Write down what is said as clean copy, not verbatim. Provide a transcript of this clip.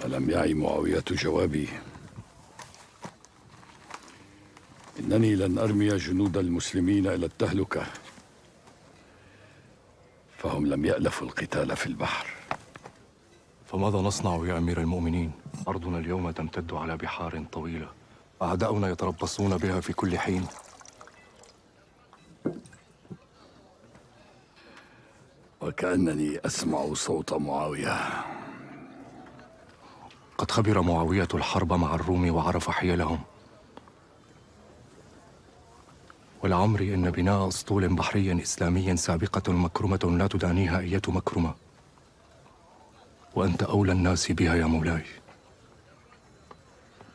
ألم يعي معاوية جوابي؟ إنني لن أرمي جنود المسلمين إلى التهلكة، فهم لم يألفوا القتال في البحر. فماذا نصنع يا أمير المؤمنين؟ أرضنا اليوم تمتد على بحار طويلة، أعداؤنا يتربصون بها في كل حين. وكأنني أسمع صوت معاوية. قد خبر معاوية الحرب مع الروم وعرف حيلهم، ولعمري إن بناء أسطول بحري إسلامي سابقة مكرمة لا تدانيها أية مكرمة، وأنت أولى الناس بها يا مولاي.